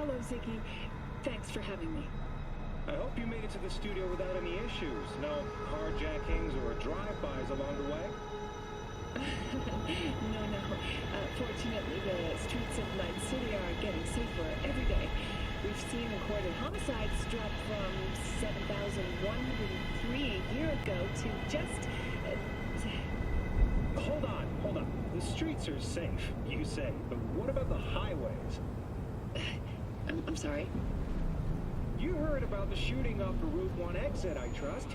Hello, Ziggy. Thanks for having me. I hope you made it to the studio without any issues. No carjackings or drive-bys along the way? No. Fortunately, the streets of Night City are getting safer every day. We've seen recorded homicides drop from 7,103 a year ago to just... Hold on. The streets are safe, you say, but what about the highways? I'm sorry? You heard about the shooting off the Route 1 exit, I trust?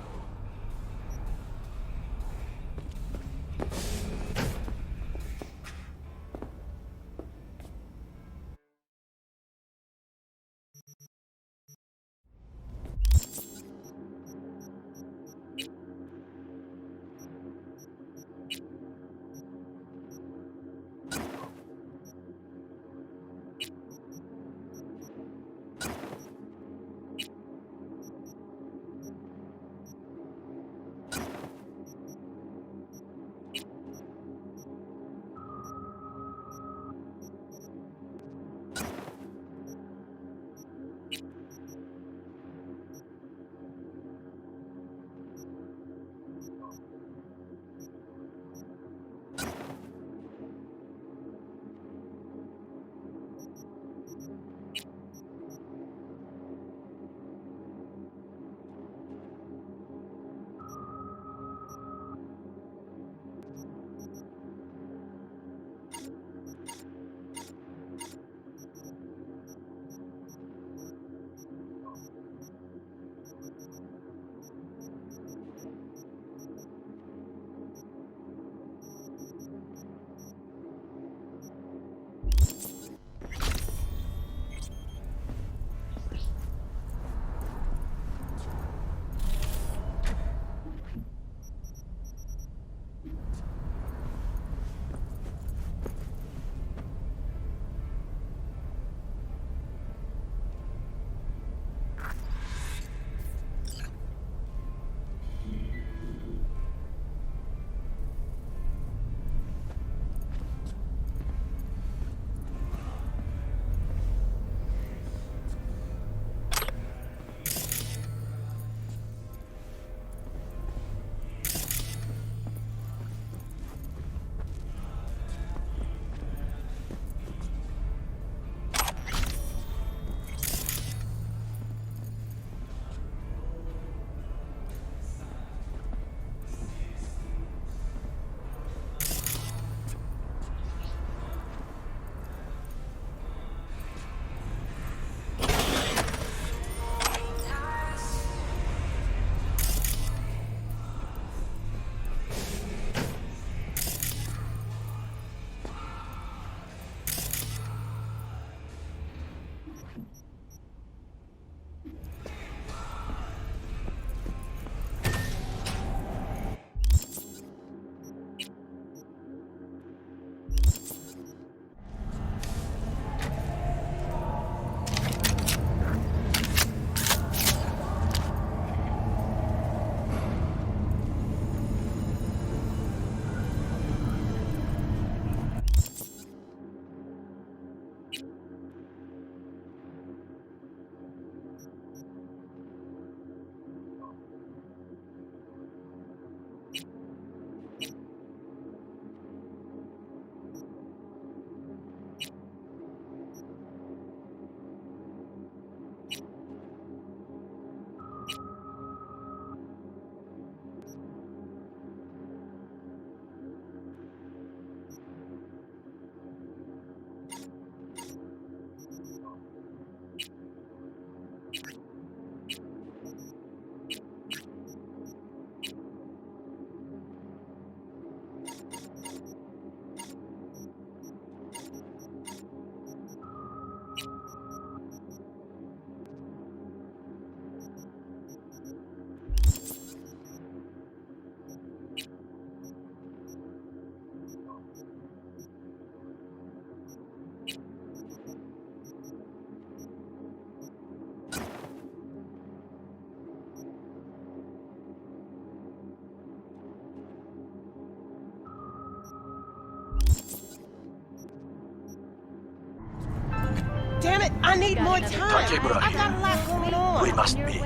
damn it! I need more time! Takemura I've got a lot going on! We must meet.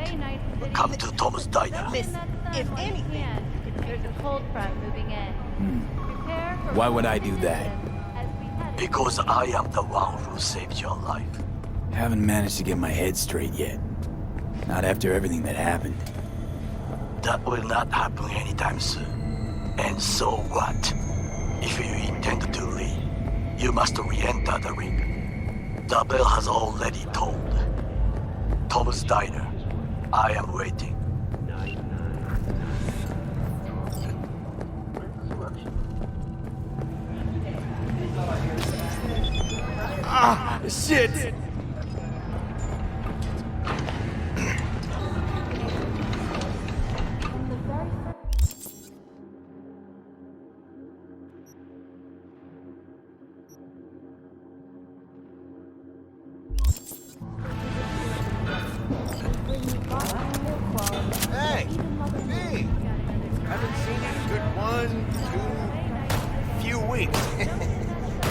Come to Tom's Diner. Listen, if anything... There's a cold front moving in. Prepare for Why would I do that? as we head Because I am the one who saved your life. Haven't managed to get my head straight yet. Not after everything that happened. That will not happen anytime soon. And so what? If you intend to leave, you must re-enter the ring. The bell has already tolled. Tom's Diner. I am waiting. Ah, shit! Hey! Hey! Haven't seen you in a good 1, 2, few weeks.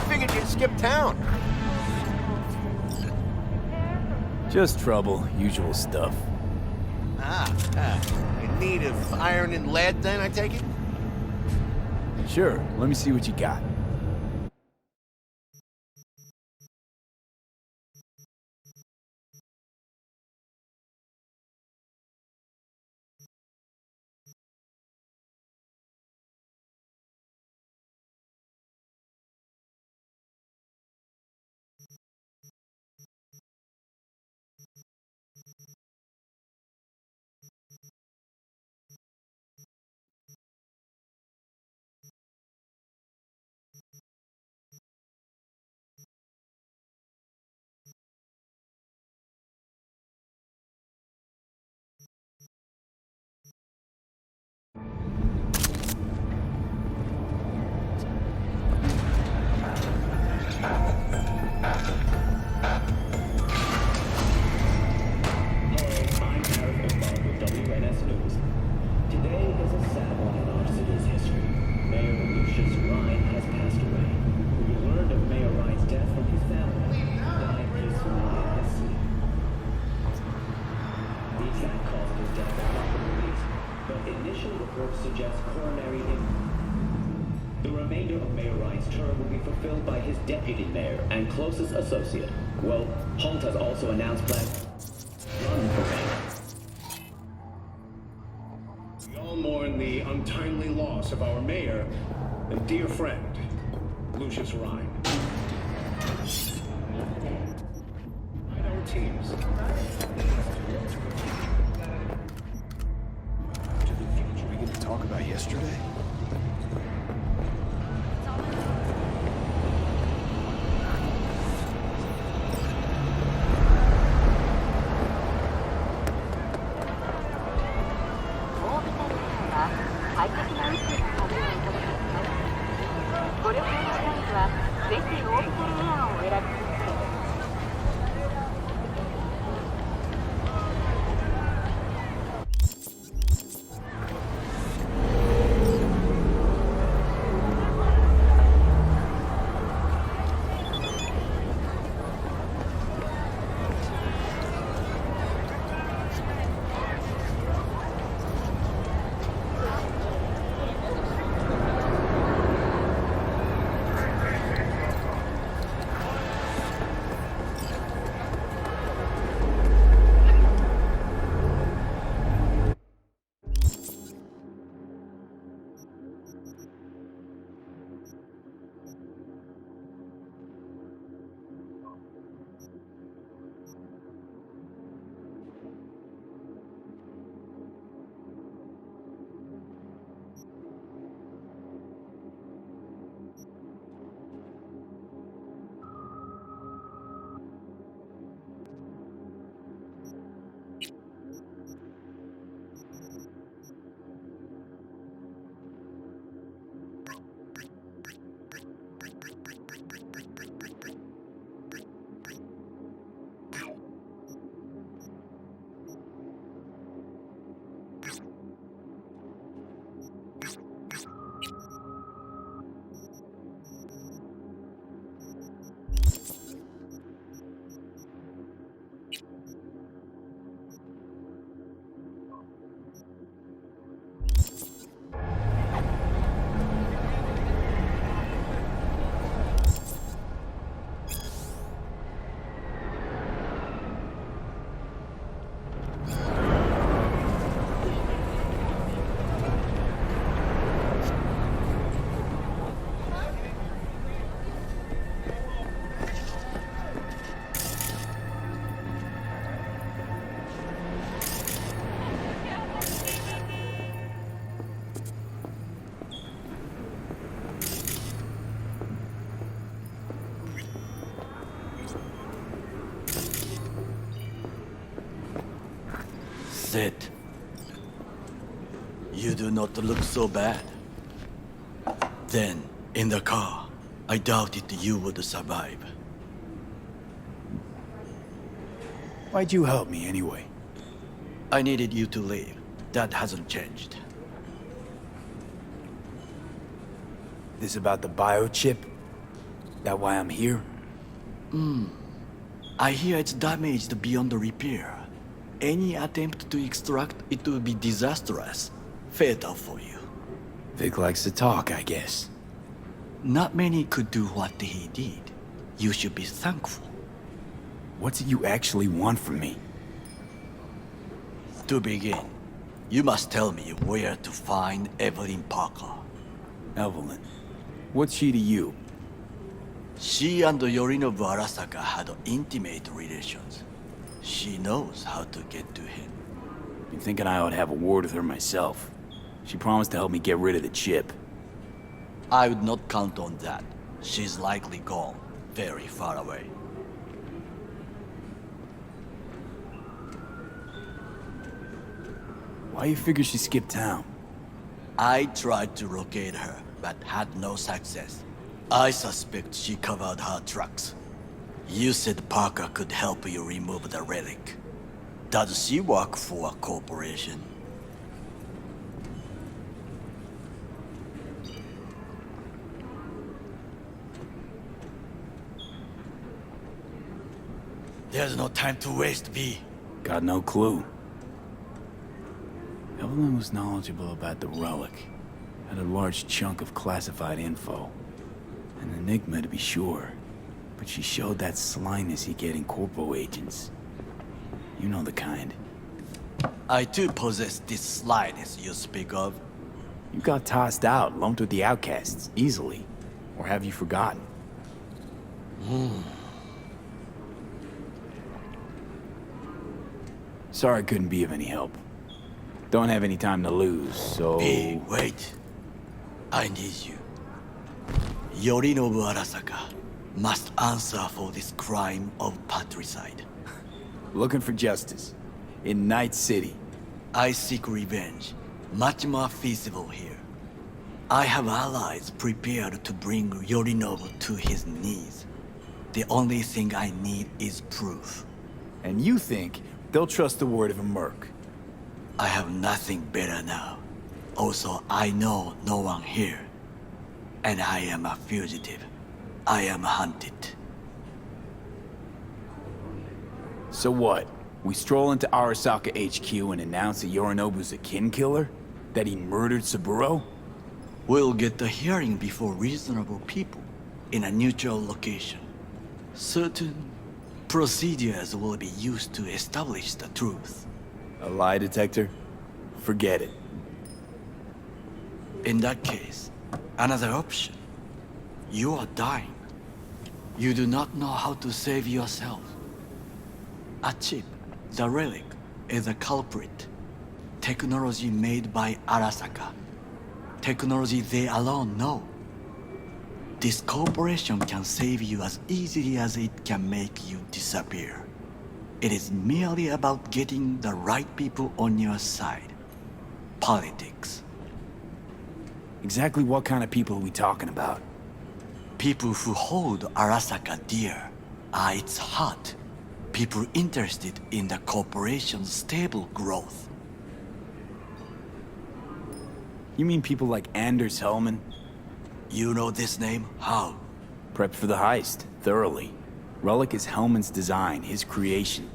Figured you'd skip town. Just trouble, usual stuff. In need of iron and lead then, I take it? Sure, let me see what you got. Suggests coronary The remainder of Mayor Ryan's term will be fulfilled by his deputy mayor and closest associate. Well, Holt has also announced plans to run for mayor. We all mourn the untimely loss of our mayor and dear friend, Lucius Ryan. And our teams. We get to talk about yesterday? That's it. You do not look so bad. Then, in the car, I doubted you would survive. Why'd you help me anyway? I needed you to leave. That hasn't changed. This about the biochip? That why I'm here? I hear it's damaged beyond repair. Any attempt to extract it will be disastrous. Fatal for you. Vic likes to talk, I guess. Not many could do what he did. You should be thankful. What's it you actually want from me? To begin, you must tell me where to find Evelyn Parker. Evelyn. What's she to you? She and Yorinobu Arasaka had intimate relations. She knows how to get to him. Been thinking I ought to have a word with her myself. She promised to help me get rid of the chip. I would not count on that. She's likely gone, very far away. Why you figure she skipped town? I tried to locate her, but had no success. I suspect she covered her tracks. You said Parker could help you remove the relic. Does she work for a corporation? There's no time to waste, V. Got no clue. Evelyn was knowledgeable about the relic. Had a large chunk of classified info. An enigma to be sure. But she showed that slyness you get in corpo agents. You know the kind. I too possess this slyness you speak of. You got tossed out, lumped with the outcasts, easily. Or have you forgotten? Sorry I couldn't be of any help. Don't have any time to lose, so... Hey, wait. I need you. Yorinobu Arasaka must answer for this crime of patricide. Looking for justice. In Night City. I seek revenge. Much more feasible here. I have allies prepared to bring Yorinobu to his knees. The only thing I need is proof. And you think they'll trust the word of a merc? I have nothing better now. Also, I know no one here. And I am a fugitive. I am hunted. So what? We stroll into Arasaka HQ and announce that Yorinobu's a kin killer? That he murdered Saburo? We'll get the hearing before reasonable people in a neutral location. Certain procedures will be used to establish the truth. A lie detector? Forget it. In that case, another option. You are dying. You do not know how to save yourself. A chip, the relic, is a culprit. Technology made by Arasaka. Technology they alone know. This corporation can save you as easily as it can make you disappear. It is merely about getting the right people on your side. Politics. Exactly what kind of people are we talking about? People who hold Arasaka dear are its heart. People interested in the corporation's stable growth. You mean people like Anders Hellman? You know this name? How? Prepped for the heist, thoroughly. Relic is Hellman's design, his creation.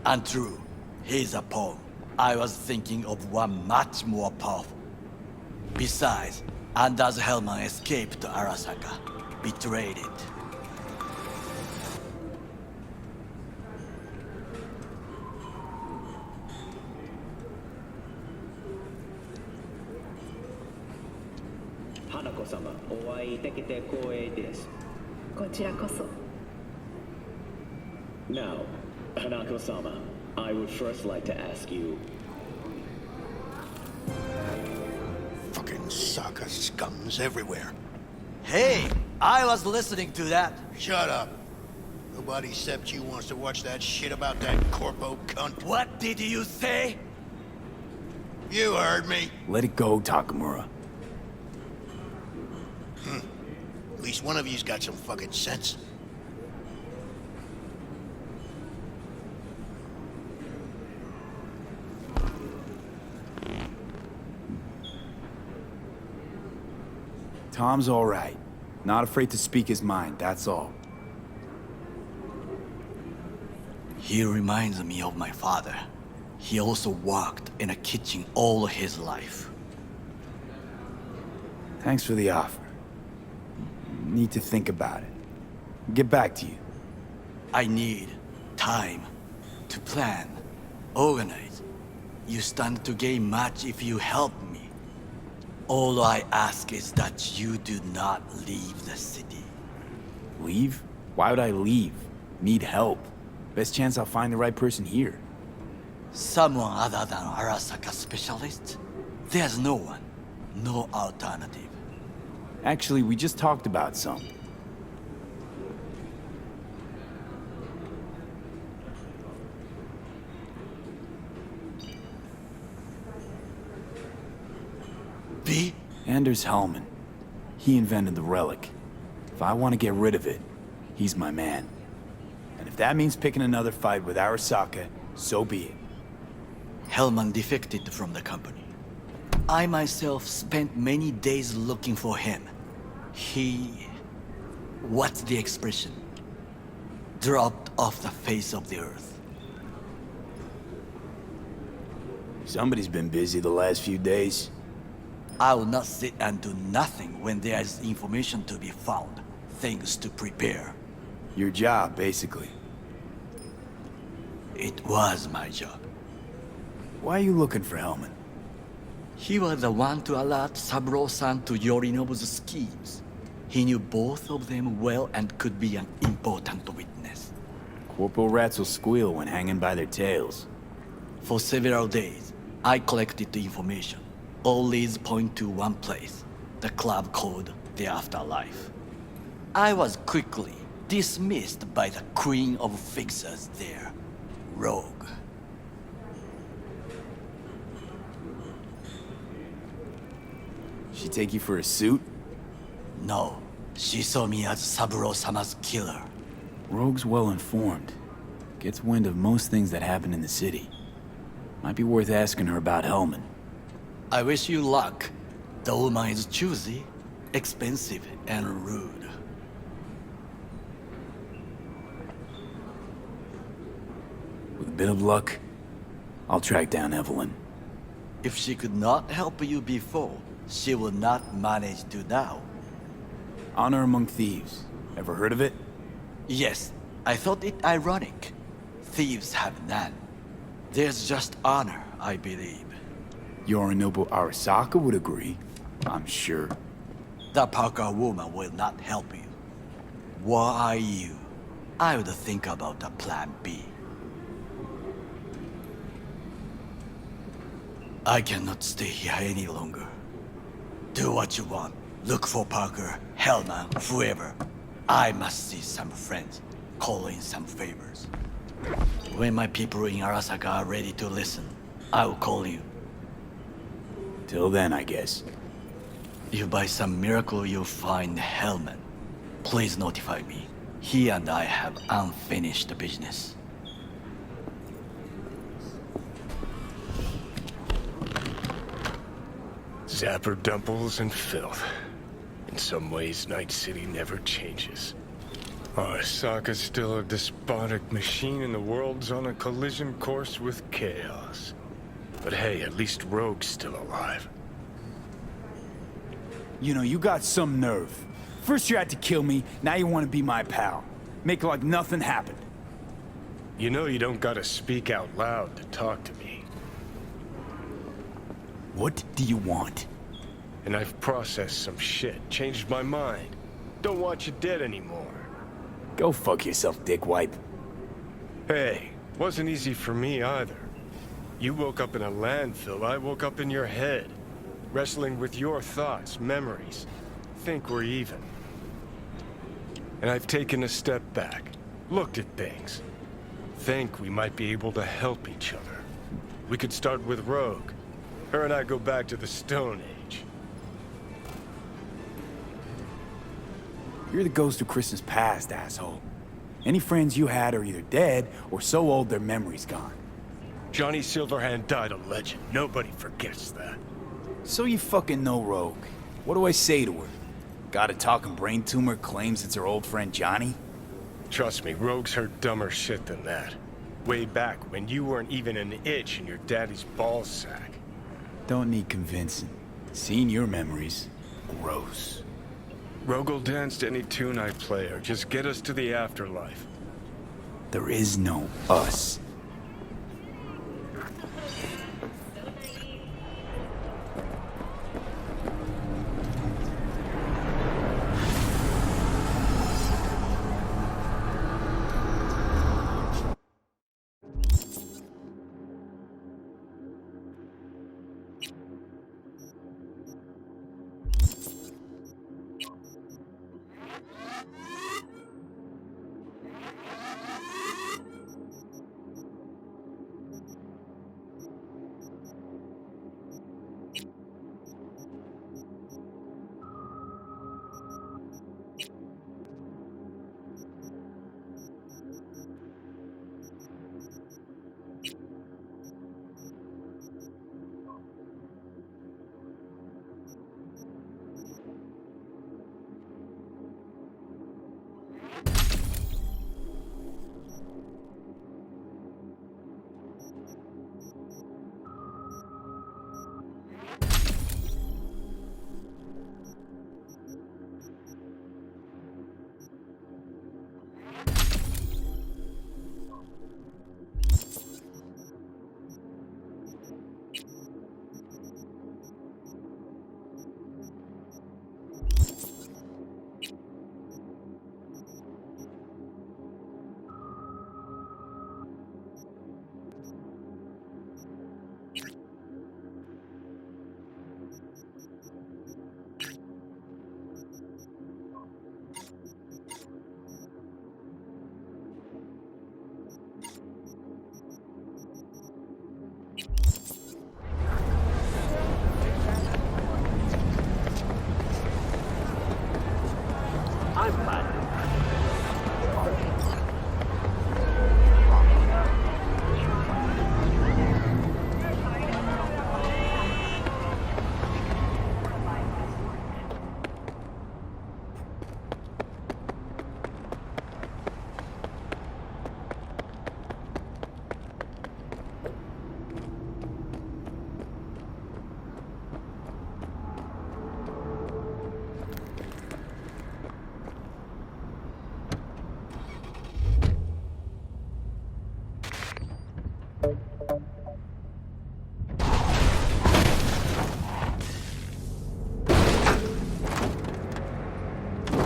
Untrue. He's a pawn. I was thinking of one much more powerful. Besides, Anders Hellman escaped to Arasaka. Betrayed it. Hanako-sama, お会いできて光栄です。こちらこそ。Now, Hanako-sama, I would first like to ask you... Fucking Saka scums everywhere. Hey, I was listening to that. Shut up. Nobody except you wants to watch that shit about that corpo cunt. What did you say? You heard me. Let it go, Takamura. At least one of you's got some fucking sense. Tom's all right. Not afraid to speak his mind, that's all. He reminds me of my father. He also worked in a kitchen all his life. Thanks for the offer. Need to think about it. Get back to you. I need time to plan, organize. You stand to gain much if you help me. All I ask is that you do not leave the city. Leave? Why would I leave? Need help. Best chance I'll find the right person here. Someone other than Arasaka specialist? There's no one. No alternative. Actually, we just talked about some. B? Anders Hellman. He invented the relic. If I want to get rid of it, he's my man. And if that means picking another fight with Arasaka, so be it. Hellman defected from the company. I myself spent many days looking for him. He... what's the expression? Dropped off the face of the earth. Somebody's been busy the last few days. I will not sit and do nothing when there is information to be found. Things to prepare. Your job, basically. It was my job. Why are you looking for Hellman? He was the one to alert Saburo-san to Yorinobu's schemes. He knew both of them well and could be an important witness. Corporal rats will squeal when hanging by their tails. For several days, I collected the information. All leads point to one place, the club called the Afterlife. I was quickly dismissed by the queen of fixers there, Rogue. She take you for a suit? No, she saw me as Saburo-sama's killer. Rogue's well informed. Gets wind of most things that happen in the city. Might be worth asking her about Hellman. I wish you luck. The woman is choosy, expensive, and rude. With a bit of luck, I'll track down Evelyn. If she could not help you before, she will not manage to now. Honor among thieves. Ever heard of it? Yes, I thought it ironic. Thieves have none. There's just honor, I believe. Yorinobu Arasaka would agree, I'm sure. The Parker woman will not help you. Why you? I would think about a plan B. I cannot stay here any longer. Do what you want. Look for Parker, Hellman, whoever. I must see some friends, call in some favors. When my people in Arasaka are ready to listen, I will call you. Till then, I guess. If by some miracle you find Hellman, please notify me. He and I have unfinished business. Zapper dumples and filth. In some ways, Night City never changes. Arasaka's still a despotic machine and the world's on a collision course with chaos. But hey, at least Rogue's still alive. You know, you got some nerve. First you had to kill me, now you want to be my pal. Make like nothing happened. You know you don't gotta speak out loud to talk to me. What do you want? And I've processed some shit, changed my mind. Don't want you dead anymore. Go fuck yourself, dickwipe. Hey, wasn't easy for me either. You woke up in a landfill, I woke up in your head. Wrestling with your thoughts, memories. Think we're even. And I've taken a step back. looked at things. Think we might be able to help each other. We could start with Rogue. Her and I go back to the Stone Age. You're the ghost of Christmas past, asshole. Any friends you had are either dead or so old their memory's gone. Johnny Silverhand died a legend. Nobody forgets that. So you fucking know Rogue. What do I say to her? Got a talking brain tumor claims it's her old friend Johnny? Trust me, Rogue's heard dumber shit than that. Way back when you weren't even an itch in your daddy's ball sack. Don't need convincing. Seeing your memories, gross. Rogue will dance to any tune I play or just get us to the afterlife. There is no us.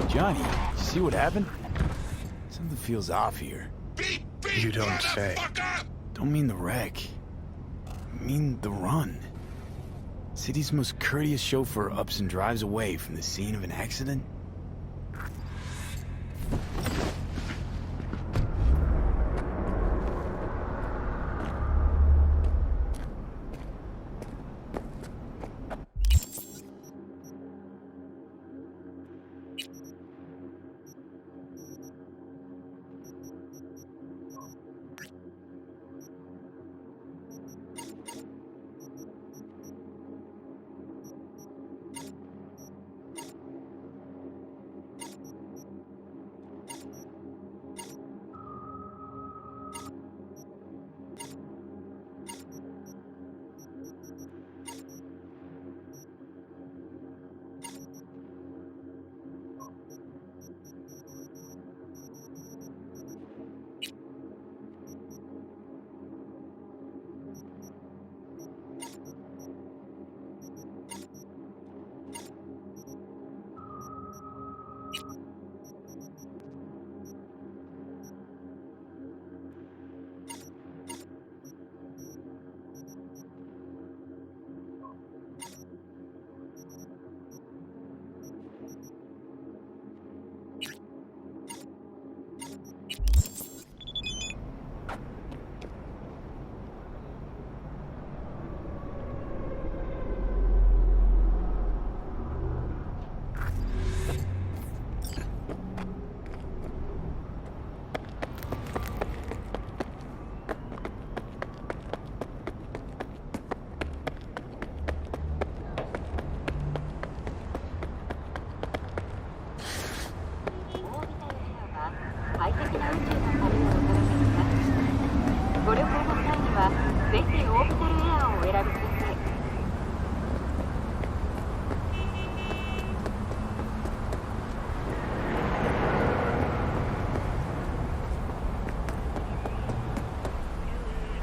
Johnny, see what happened? Something feels off here. You don't say. Don't mean the wreck. I mean the run. City's most courteous chauffeur ups and drives away from the scene of an accident.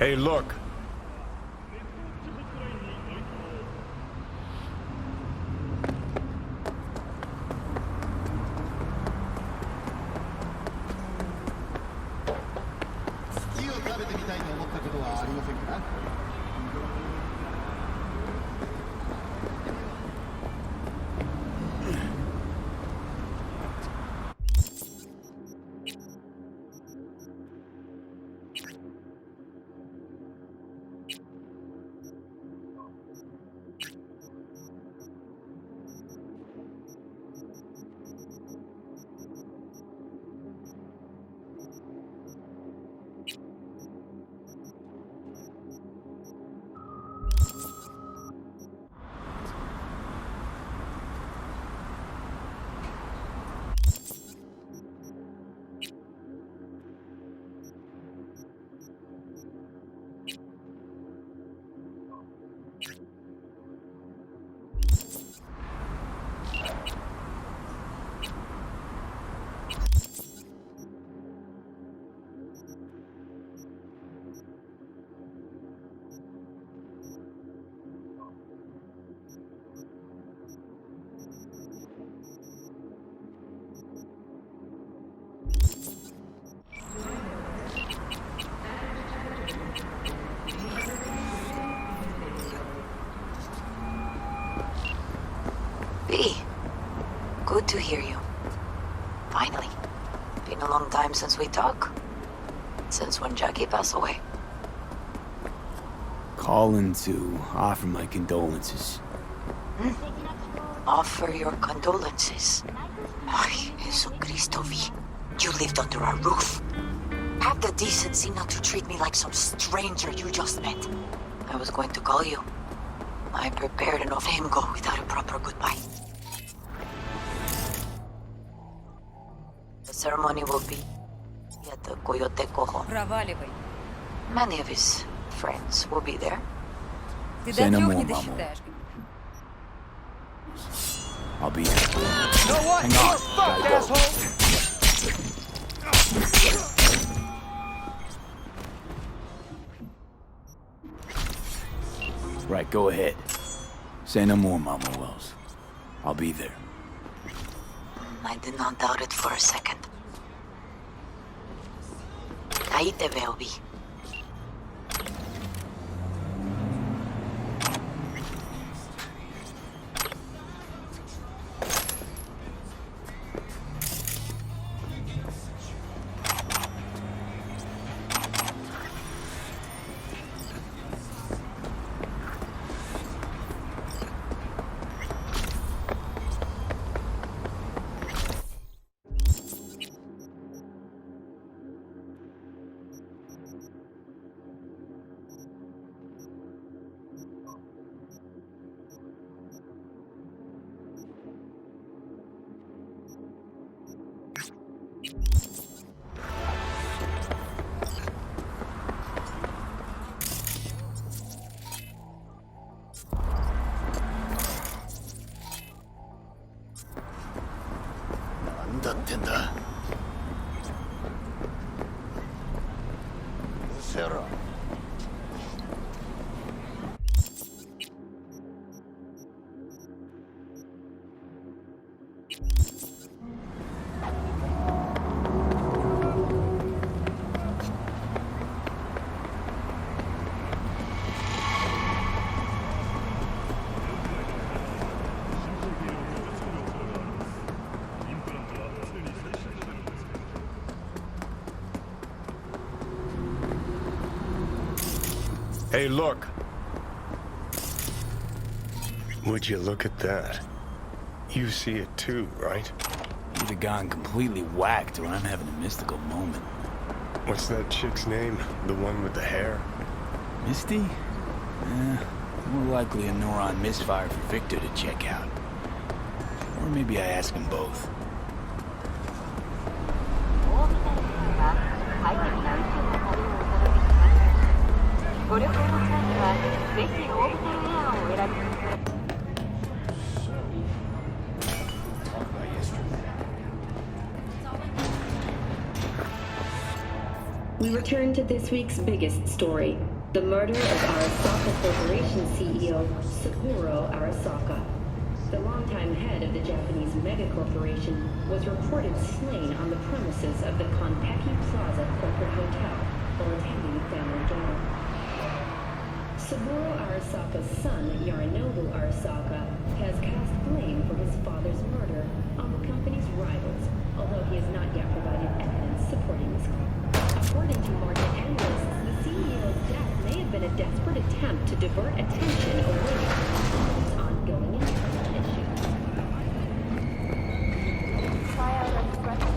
Hey, look. Good to hear you. Finally. Been a long time since we talked. Since when Jackie passed away. Calling to offer my condolences. Offer your condolences. Ay, Jesucristo V. You lived under our roof. Have the decency not to treat me like some stranger you just met. I was going to call you. I prepared enough him go without a proper goodbye. The ceremony will be at the Coyote Cojo. Many of his friends will be there. Say no more, Mama. I'll be here. You know what? Hang on. You're fucked, Gotta go. asshole! Right, go ahead. Say no more, Mama Wells. I'll be there. I did not doubt it for a second. Ahí te veo, Vi. Hey, look. Would you look at that? You see it too, right? Either gone completely whacked or I'm having a mystical moment. What's that chick's name? The one with the hair? Misty? More likely a neuron misfire for Victor to check out. Or maybe I ask them both. We return to this week's biggest story. The murder of Arasaka Corporation CEO Saburo Arasaka. The longtime head of the Japanese megacorporation was reported slain on the premises of the Konpeki Plaza corporate hotel while attending a family gathering. Saburo Arasaka's son, Yorinobu Arasaka, has cast blame for his father's murder on the company's rivals, although he has not yet provided evidence supporting this claim. According to market analysts, the CEO's death may have been a desperate attempt to divert attention away from the company's ongoing internal issues. Try out our expression.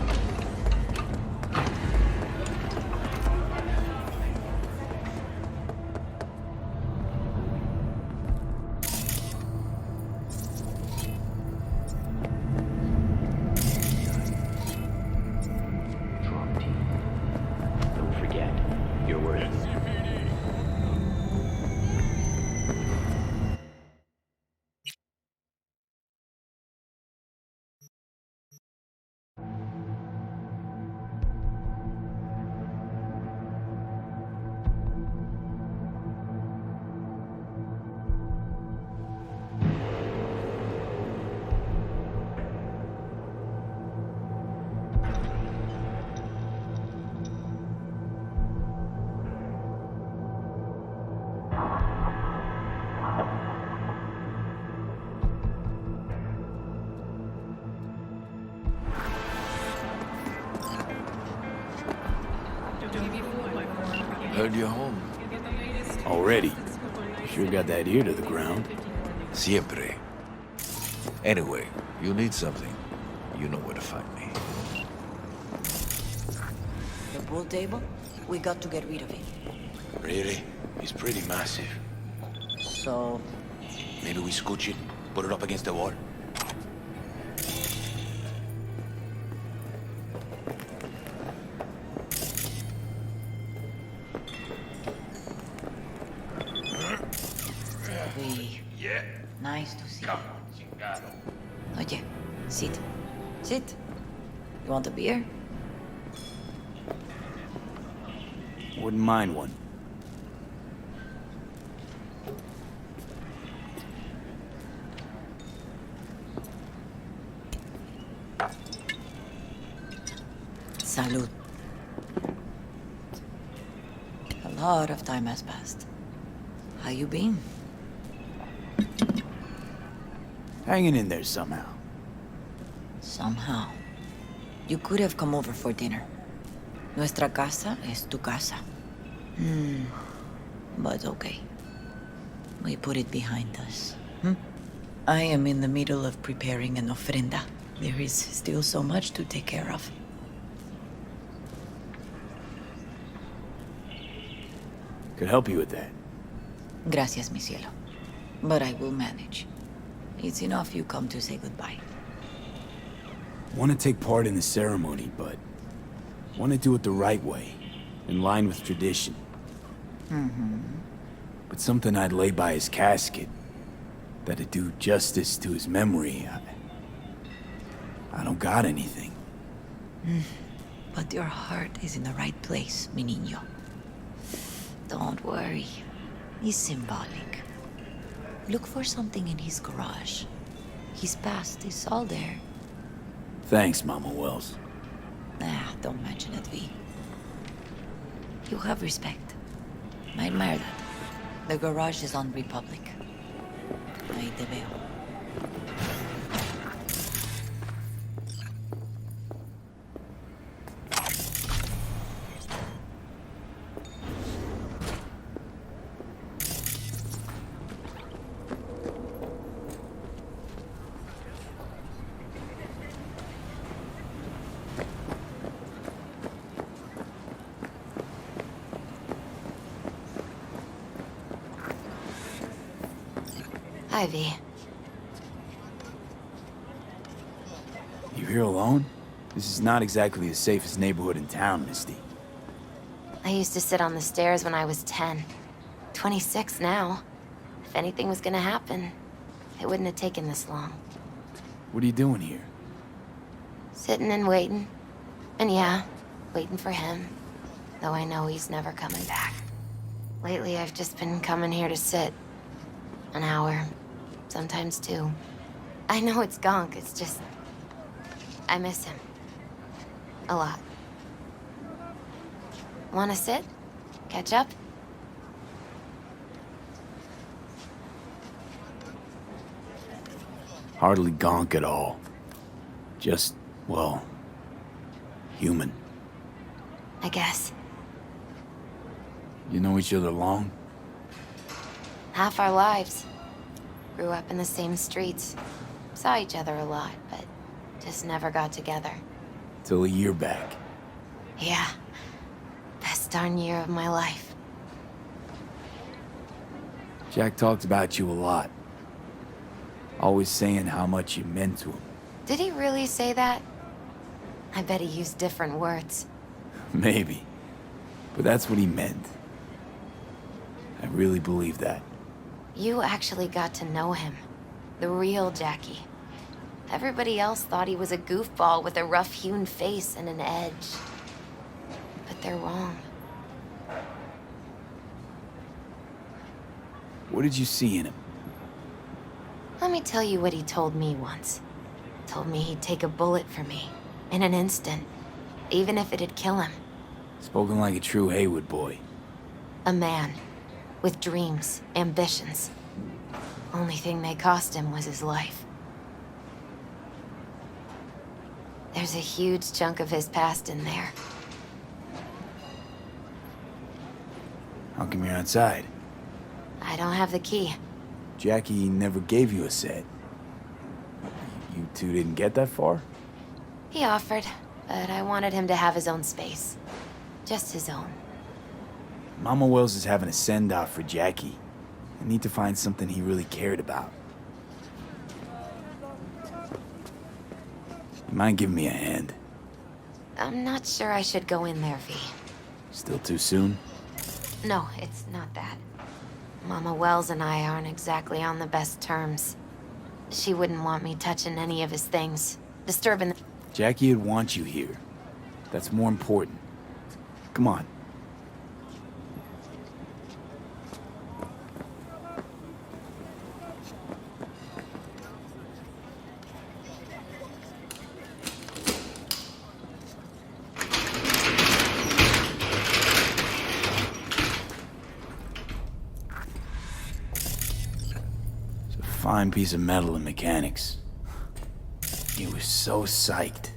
Don't forget, your word. Heard you're home. Already. Sure got that ear to the ground. Siempre. Anyway, you need something. You know where to find me. The pool table? We got to get rid of it. Really? It's pretty massive. So, Maybe we scooch it, put it up against the wall. Yeah. Nice to see you. Oye, sit. Sit. You want a beer? Wouldn't mind one. Salud. A lot of time has passed. How you been? Hanging in there somehow. Somehow. You could have come over for dinner. Nuestra casa es tu casa. But okay. We put it behind us. I am in the middle of preparing an ofrenda. There is still so much to take care of. Could help you with that. Gracias, mi cielo. But I will manage. It's enough you come to say goodbye. Want to take part in the ceremony, but want to do it the right way, in line with tradition. But something I'd lay by his casket, that'd do justice to his memory, I don't got anything. But your heart is in the right place, mi niño. Don't worry. It's symbolic. Look for something in his garage. His past is all there. Thanks, Mama Wells. Don't mention it, V. You have respect. I admire that. The garage is on Republic. Ahí te veo. Ivy. You here alone? This is not exactly the safest neighborhood in town, Misty. I used to sit on the stairs when I was 10. 26 now. If anything was gonna happen, it wouldn't have taken this long. What are you doing here? Sitting and waiting. And yeah, waiting for him. Though I know he's never coming back. Lately, I've just been coming here to sit. An hour, sometimes 2. I know it's gonk, it's just... I miss him. A lot. Wanna sit? Catch up? Hardly gonk at all. Just, well, human. I guess. You know each other long? Half our lives. Grew up in the same streets. Saw each other a lot, but just never got together. Till a year back. Yeah. Best darn year of my life. Jack talked about you a lot. Always saying how much you meant to him. Did he really say that? I bet he used different words. Maybe. But that's what he meant. I really believe that. You actually got to know him. The real Jackie. Everybody else thought he was a goofball with a rough-hewn face and an edge. But they're wrong. What did you see in him? Let me tell you what he told me once. Told me he'd take a bullet for me. In an instant. Even if it'd kill him. Spoken like a true Haywood boy. A man. With dreams, ambitions. Only thing they cost him was his life. There's a huge chunk of his past in there. How come you're outside? I don't have the key. Jackie never gave you a set. You two didn't get that far? He offered, but I wanted him to have his own space. Just his own. Mama Wells is having a send-off for Jackie. I need to find something he really cared about. You mind giving me a hand? I'm not sure I should go in there, V. Still too soon? No, it's not that. Mama Wells and I aren't exactly on the best terms. She wouldn't want me touching any of his things. Disturbing the... Jackie would want you here. That's more important. Come on. Fine piece of metal in mechanics. He was so psyched.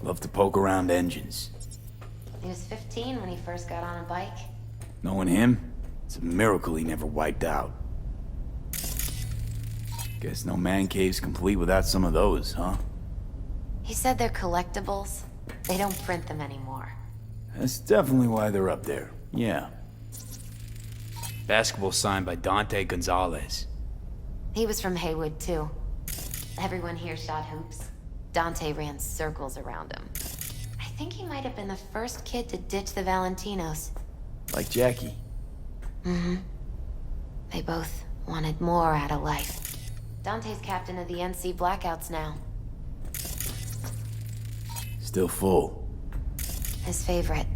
Loved to poke around engines. He was 15 when he first got on a bike. Knowing him, it's a miracle he never wiped out. Guess no man cave's complete without some of those, huh? He said they're collectibles. They don't print them anymore. That's definitely why they're up there, yeah. Basketball signed by Dante Gonzalez. He was from Haywood, too. Everyone here shot hoops. Dante ran circles around him. I think he might have been the first kid to ditch the Valentinos. Like Jackie. Mm-hmm. They both wanted more out of life. Dante's captain of the NC Blackouts now. Still full. His favorite.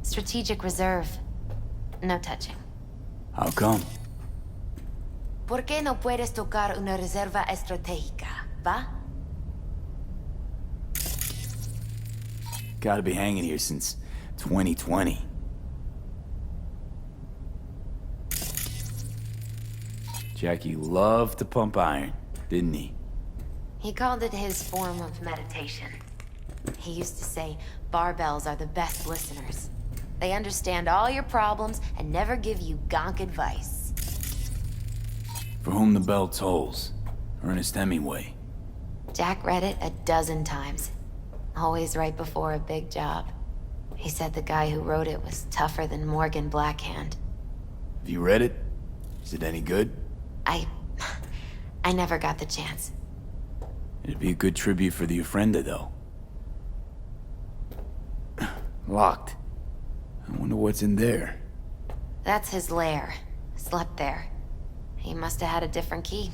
Strategic reserve. No touching. How come? ¿Por qué no puedes tocar una reserva estratégica, va? Gotta be hanging here since 2020. Jackie loved to pump iron, didn't he? He called it his form of meditation. He used to say, barbells are the best listeners. They understand all your problems and never give you gonk advice. For whom the bell tolls. Ernest Hemingway. Jack read it a dozen times. Always right before a big job. He said the guy who wrote it was tougher than Morgan Blackhand. Have you read it? Is it any good? I never got the chance. It'd be a good tribute for the Ofrenda, though. Locked. I wonder what's in there. That's his lair. Slept there. He must have had a different key.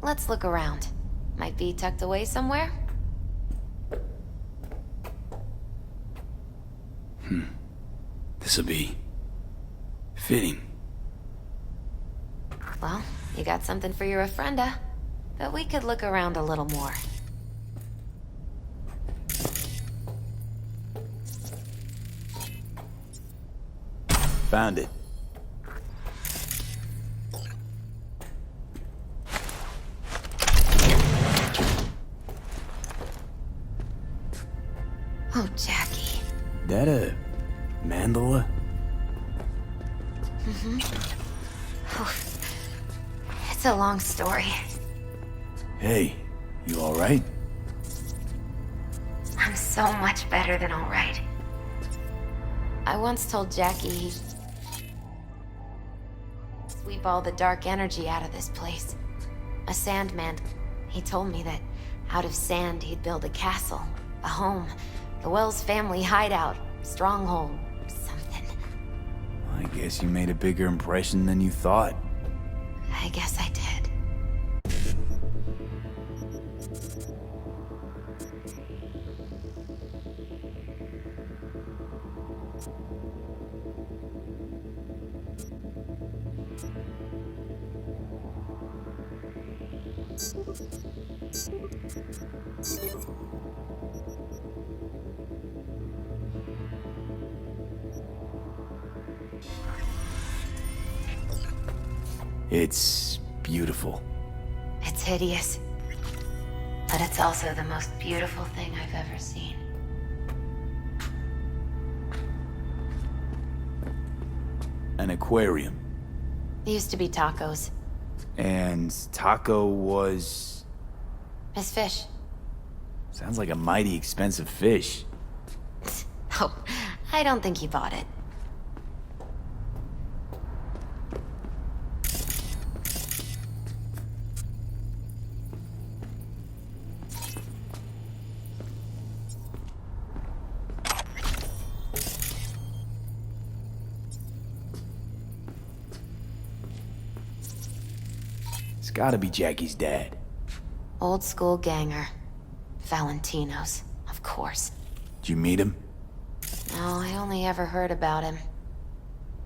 Let's look around. Might be tucked away somewhere? This'll be... Fitting. Well, you got something for your ofrenda. But we could look around a little more. Found it. Oh, Jackie. That a mandala? Mm-hmm. Oh, it's a long story. Hey, you alright? I'm so much better than alright. I once told Jackie he'd sweep all the dark energy out of this place. A sandman. He told me that out of sand he'd build a castle, a home, the Wells family hideout, stronghold, something. I guess you made a bigger impression than you thought. I guess I did. It's beautiful. It's hideous. But it's also the most beautiful thing I've ever seen. An aquarium. It used to be Taco's. And Taco was... His fish. Sounds like a mighty expensive fish. Oh, I don't think he bought it. It's gotta be Jackie's dad. Old school ganger. Valentino's, of course. Did you meet him? No, I only ever heard about him.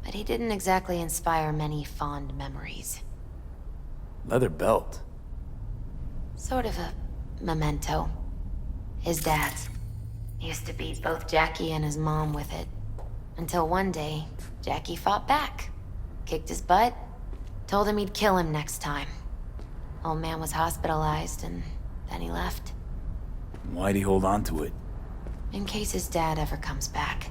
But he didn't exactly inspire many fond memories. Leather belt. Sort of a memento. His dad's. He used to beat both Jackie and his mom with it. Until one day, Jackie fought back. Kicked his butt. Told him he'd kill him next time. Old man was hospitalized and then he left. Why'd he hold on to it? In case his dad ever comes back.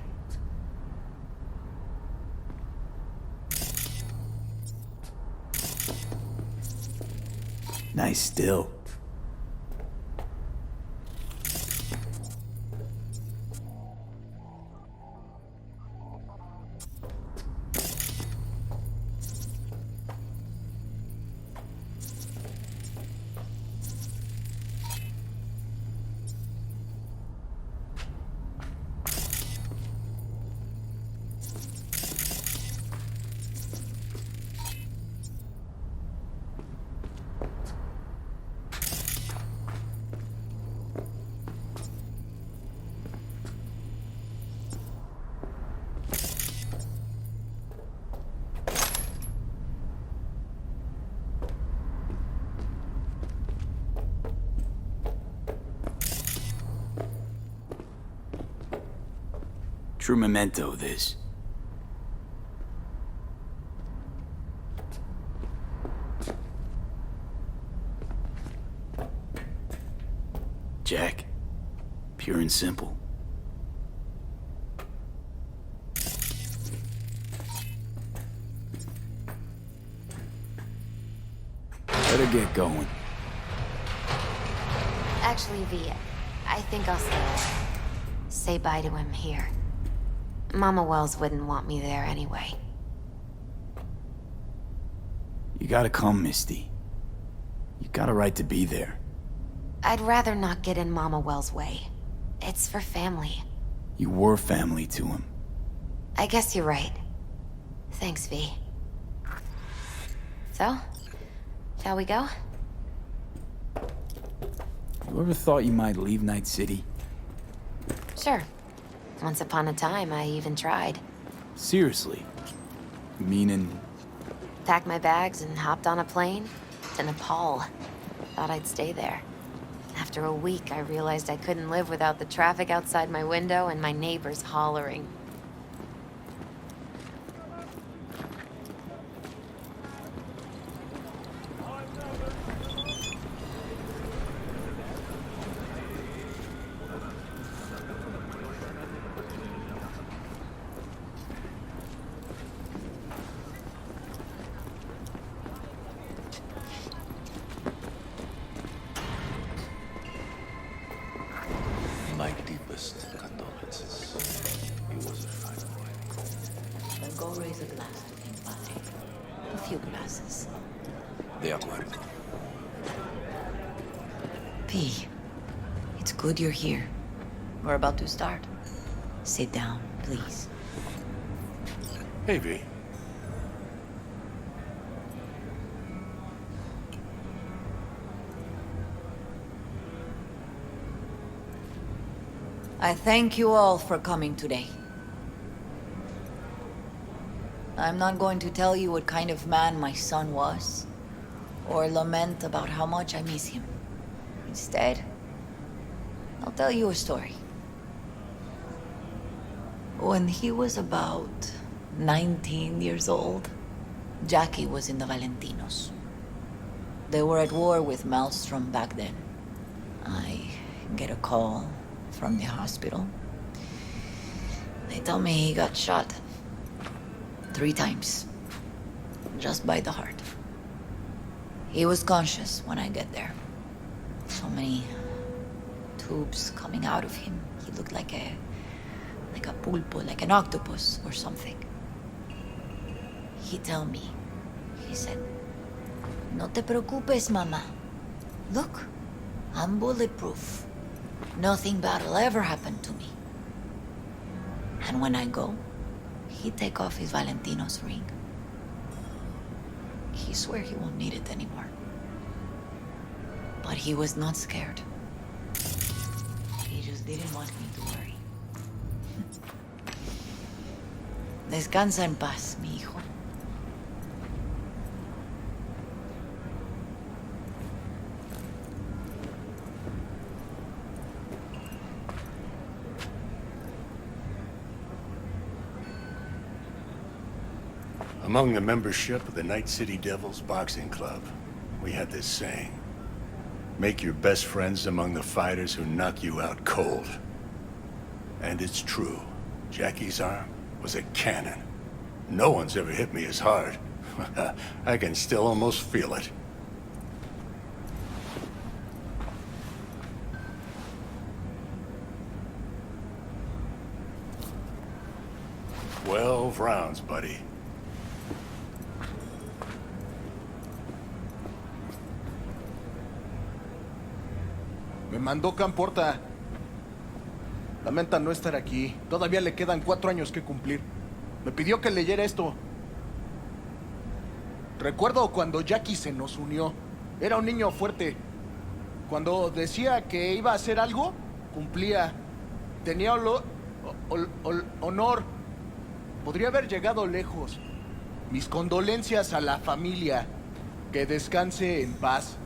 Nice still. True memento, this. Jack. Pure and simple. Better get going. Actually, V, I think I'll say bye to him here. Mama Wells wouldn't want me there anyway. You gotta come, Misty. You got a right to be there. I'd rather not get in Mama Wells' way. It's for family. You were family to him. I guess you're right. Thanks, V. So, shall we go? You ever thought you might leave Night City? Sure. Once upon a time, I even tried. Seriously? Meaning? Packed my bags and hopped on a plane to Nepal. Thought I'd stay there. After a week, I realized I couldn't live without the traffic outside my window and my neighbors hollering. My deepest condolences. He was a fine boy. Then go raise a glass to him, Padre. A few glasses. De acuerdo. P, it's good you're here. We're about to start. Sit down, please. Hey, V. I thank you all for coming today. I'm not going to tell you what kind of man my son was, or lament about how much I miss him. Instead, I'll tell you a story. When he was about 19 years old, Jackie was in the Valentinos. They were at war with Maelstrom back then. I get a call from the hospital. They tell me he got shot 3 times, just by the heart. He was conscious when I get there. So many tubes coming out of him. He looked like a pulpo, like an octopus or something. He tell me, he said, "No te preocupes, mama. Look, I'm bulletproof. Nothing bad will ever happen to me." And when I go, he take off his Valentino's ring. He swear he won't need it anymore. But he was not scared. He just didn't want me to worry. Descansa en paz, mi hijo. Among the membership of the Night City Devils Boxing Club, we had this saying: make your best friends among the fighters who knock you out cold. And it's true. Jackie's arm was a cannon. No one's ever hit me as hard. I can still almost feel it. "12 rounds, buddy." Me mandó Camporta. Lamenta no estar aquí. Todavía le quedan 4 años que cumplir. Me pidió que leyera esto. Recuerdo cuando Jackie se nos unió. Era un niño fuerte. Cuando decía que iba a hacer algo, cumplía. Tenía honor. Podría haber llegado lejos. Mis condolencias a la familia. Que descanse en paz.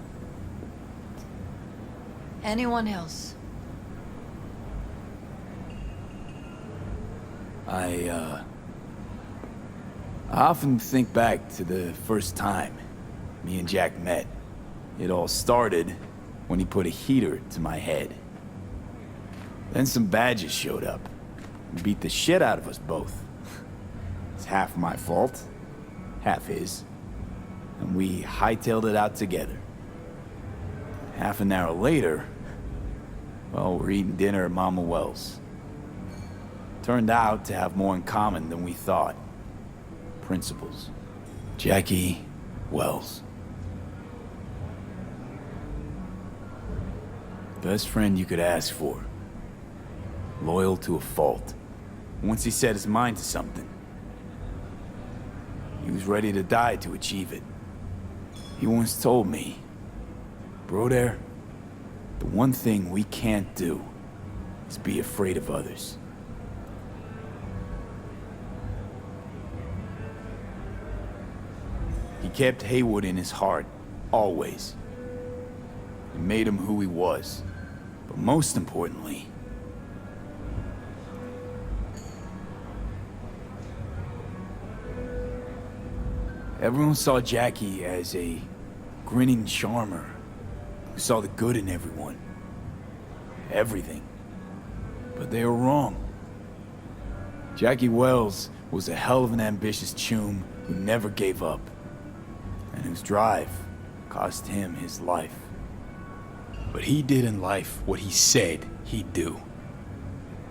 Anyone else? I often think back to the first time me and Jack met. It all started when he put a heater to my head. Then some badges showed up and beat the shit out of us both. It's half my fault, half his. And we hightailed it out together. Half an hour later, well, we're eating dinner at Mama Wells. Turned out to have more in common than we thought. Principles. Jackie Wells. Best friend you could ask for. Loyal to a fault. Once he set his mind to something, he was ready to die to achieve it. He once told me, "Broder, the one thing we can't do is be afraid of others." kept Haywood in his heart, always. It made him who he was. But most importantly, everyone saw Jackie as a grinning charmer who saw the good in everyone. Everything. But they were wrong. Jackie Wells was a hell of an ambitious chum who never gave up, and whose drive cost him his life. But he did in life what he said he'd do.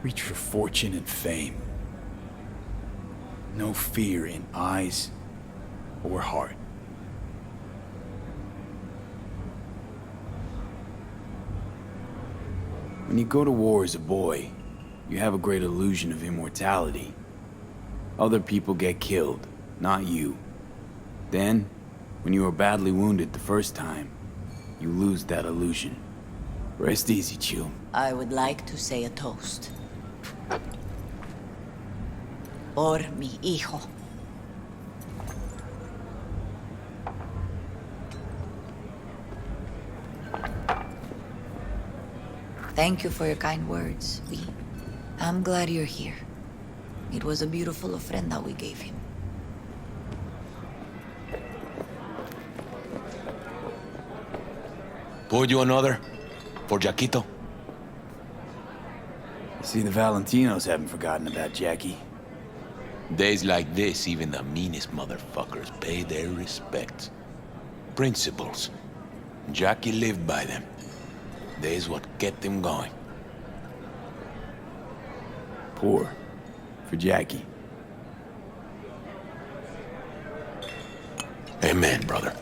Reach for fortune and fame. No fear in eyes or heart. When you go to war as a boy, you have a great illusion of immortality. Other people get killed, not you. Then, when you are badly wounded the first time, you lose that illusion. Rest easy, chum. I would like to say a toast. Por mi hijo. Thank you for your kind words, V. I'm glad you're here. It was a beautiful ofrenda we gave him. Pour you another? For Jaquito? See, the Valentinos haven't forgotten about Jackie. Days like this, even the meanest motherfuckers pay their respects. Principles. Jackie lived by them. That's what kept him going. Pour. For Jackie. Amen, brother.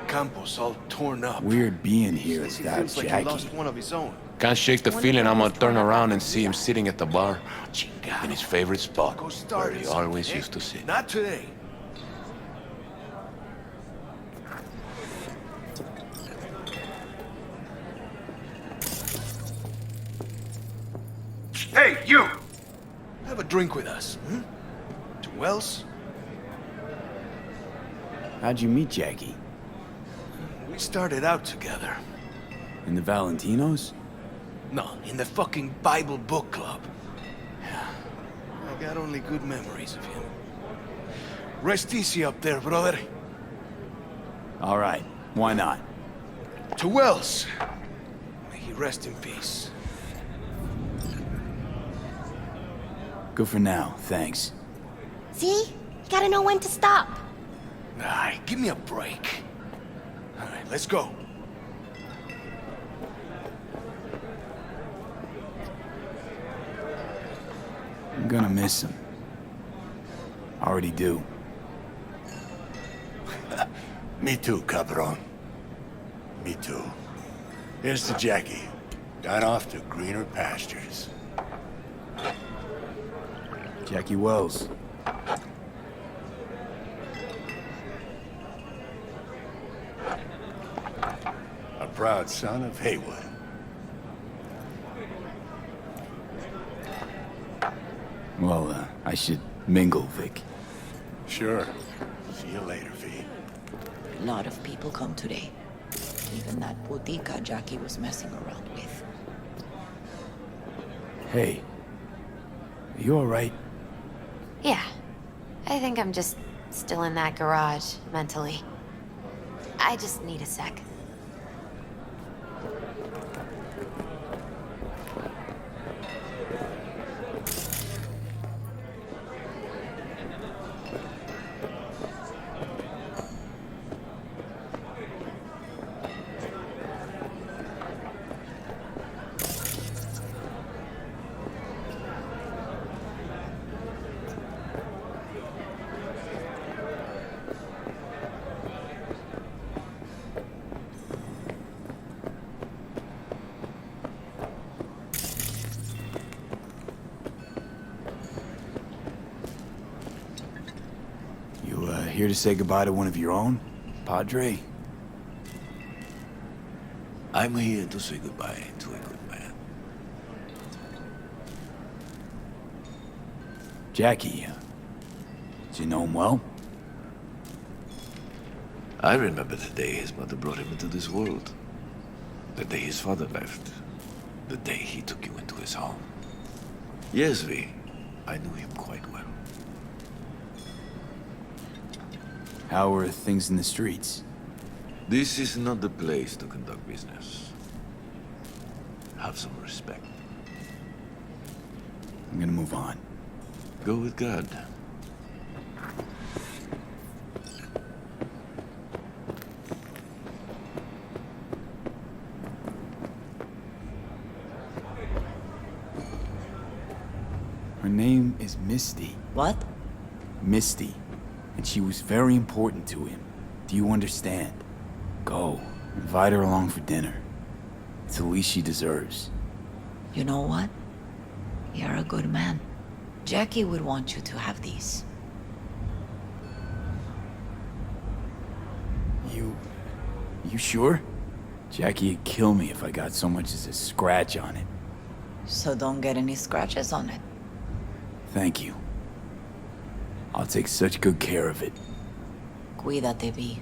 Campos all torn up. Weird being here Says he without feels like he Jackie. lost one of his own. Can't shake the feeling I'm gonna turn around and see him sitting at the bar in his favorite spot, where he always used to sit. Not today. Hey, you! Have a drink with us, hmm? To Wells? How'd you meet Jackie? We started out together. In the Valentinos? No, in the fucking Bible book club. Yeah, I got only good memories of him. Rest easy up there, brother. All right, why not? To Wells. May he rest in peace. Good for now, thanks. See? You gotta know when to stop. Aye, give me a break. All right, let's go. I'm gonna miss him. Already do. Me too, cabron. Me too. Here's to Jackie. Gone off to greener pastures. Jackie Wells. A proud son of Haywood. Well, I should mingle, Vic. Sure. See you later, V. A lot of people come today. Even that botica Jackie was messing around with. Hey. Are you alright? Yeah. I think I'm just still in that garage, mentally. I just need a sec. Here to say goodbye to one of your own, Padre? I'm here to say goodbye to a good man. Jackie, do you know him well? I remember the day his mother brought him into this world. The day his father left. The day he took you into his home. Yes, V. I knew him quite well. How are things in the streets? This is not the place to conduct business. Have some respect. I'm gonna move on. Go with God. Her name is Misty. What? Misty. And she was very important to him. Do you understand? Go. Invite her along for dinner. It's the least she deserves. You know what? You're a good man. Jackie would want you to have these. You sure? Jackie'd kill me if I got so much as a scratch on it. So don't get any scratches on it. Thank you. I'll take such good care of it. Cuídate, Vi.